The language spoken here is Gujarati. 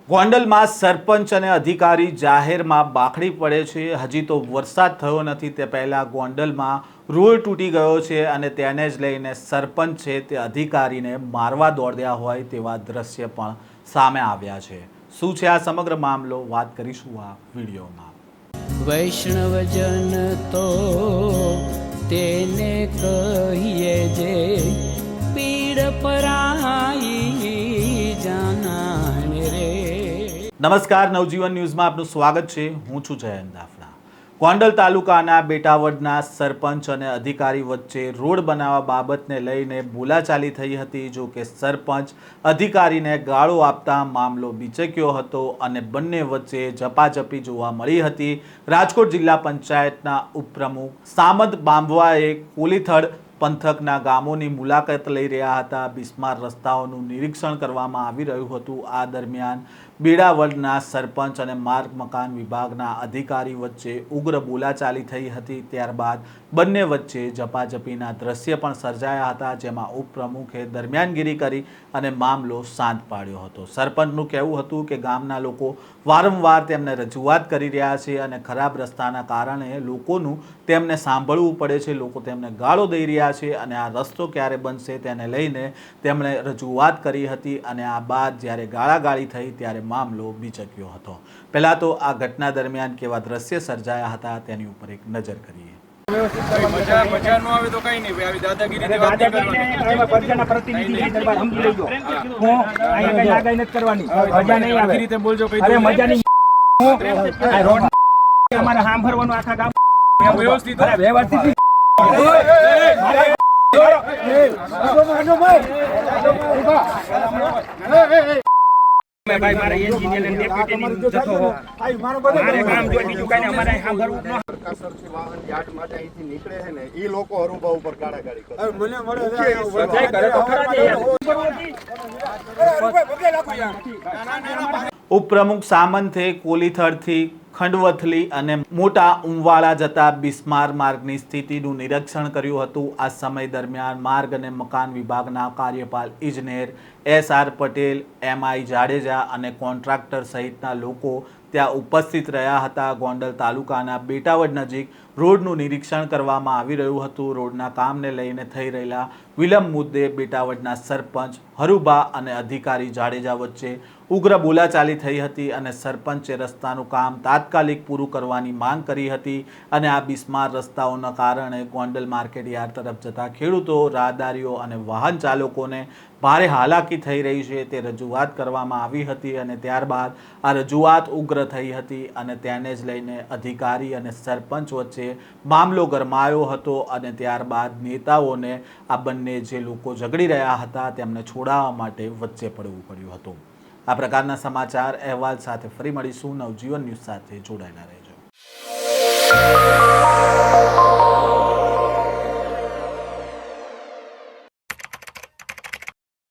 ગોંડલમાં સરપંચ અને અધિકારી જાહેરમાં બાખડી પડે છે। હજી તો વરસાદ થયો નથી તે પહેલાં ગોંડલમાં રોડ તૂટી ગયો છે અને તેને જ લઈને સરપંચ છે તે અધિકારીને મારવા દોડ્યા હોય તેવા દ્રશ્ય પણ સામે આવ્યા છે। શું છે આ સમગ્ર મામલો, વાત કરીશું આ વિડીયોમાં। વૈષ્ણવજન તો તેને કહીએ જે પીડ પરાઈ જાનાને રે। નમસ્કાર, નવજીવન ન્યૂઝમાં આપનું સ્વાગત છે। હું છું જયંત દાફડા। ગોંડલ તાલુકાના બેટાવડના સરપંચ અને અધિકારી વચ્ચે રોડ બનાવવા બાબતને લઈને બોલાચાલી થઈ હતી। જો કે સરપંચ અધિકારીને ગાળો આપતા મામલો બીચક્યો હતો અને બંને વચ્ચે ઝપાઝપી જોવા મળી હતી। રાજકોટ જિલ્લા પંચાયતના ઉપપ્રમુખ સામંત બાંભવાએ કોલીથડ પંથકના ગામોની મુલાકાત લઈ રહ્યા હતા। બિસ્માર રસ્તાઓનું નિરીક્ષણ કરવામાં આવી રહ્યું હતું। આ દરમિયાન બેડાવડના સરપંચ અને માર્ગ મકાન વિભાગના અધિકારી વચ્ચે ઉગ્ર બોલાચાલી થઈ હતી। ત્યારબાદ બંને વચ્ચે ઝપાઝપીના દ્રશ્ય પણ સર્જાયા હતા, જેમાં ઉપપ્રમુખે દરમિયાનગીરી કરી અને મામલો શાંત પાડ્યો હતો। સરપંચનું કહેવું હતું કે ગામના લોકો વારંવાર તેમને રજૂઆત કરી રહ્યા છે અને ખરાબ રસ્તાના કારણે લોકોનું તેમને સાંભળવું પડે છે। લોકો તેમને ગાળો દઈ રહ્યા છે અને આ રસ્તો ક્યારે બનશે તેને લઈને તેમણે રજૂઆત કરી હતી અને આ બાદ જ્યારે ગાળાગાળી થઈ ત્યારે મામલો બીચક્યો હતો। પહેલાં તો આ ઘટના દરમિયાન કેવા દ્રશ્ય સર્જાયા હતા તેની ઉપર એક નજર કરીએ। મજા ન આવે તો કઈ નહીં, આવી દાદાગીરી વાત નહીં કરવાની। પ્રજાના પ્રતિનિધિ દરબાર સમજી લેજો। હું અહીંયા કઈ લાગાઈ નથી કરવાની, મજા નહીં આવે રીતે બોલજો કઈ અરે મજા નહીં। હું આ રોડ અમારે સાંભળવાનું આખા ગામ વ્યવસ્થિત અરે વ્યવસ્થિત ભાઈ મારા એન્જિનિયર ને ડેપ્યુટી જતો હો મારે કામ જો બીજું કઈ અમારે સાંભળવું ન કાસરથી વાહન યાર્ડ માટે અહીંથી નીકળે છે ને એ લોકો હરુભા ઉપર ગાળાગાળી કરે। મને મળે કરે તો ખરા ઉપપ્રમુખ સામંતે કોલીથડથી ખંડવથલી અને મોટા ઉમવાળા જતા બિસ્માર માર્ગની સ્થિતિનું નિરીક્ષણ કર્યું હતું। આ સમય દરમિયાન માર્ગ અને મકાન વિભાગના કાર્યપાલ ઇજનેર SR પટેલ, MI જાડેજા અને કોન્ટ્રાક્ટર સહિતના લોકો ત્યાં ઉપસ્થિત રહ્યા હતા। ગોંડલ તાલુકાના બેટાવડ નજીક રોડનું નિરીક્ષણ કરવામાં આવી રહ્યું હતું। રોડના કામને લઈને થઈ રહેલા વિલંબ મુદ્દે બેટાવડના સરપંચ હરુભા અને અધિકારી જાડેજા વચ્ચે ઉગ્ર બોલાચાલી થઈ હતી અને સરપંચે રસ્તાનું કામ તાત્કાલિક પૂરું કરવાની માંગ કરી હતી અને આ બિસ્માર રસ્તાઓના કારણે ગોંડલ માર્કેટ યાર્ડ તરફ જતા ખેડૂતો, રાહદારીઓ અને વાહન ચાલકોને ભારે હાલાકી થઈ રહી છે તે રજૂઆત કરવામાં આવી હતી અને ત્યારબાદ આ રજૂઆત ઉગ્ર થઈ હતી અને તેને જ લઈને અધિકારી અને સરપંચ વચ્ચે મામલો ગરમાયો હતો અને ત્યારબાદ નેતાઓને આ બંને જે લોકો ઝઘડી રહ્યા હતા તેમને છોડાવવા માટે વચ્ચે પડવું પડ્યું હતું। આ પ્રકારના સમાચાર અહેવાલ સાથે ફરી મળીશું। નવજીવન ન્યૂઝ સાથે જોડાયેલા રહેજો।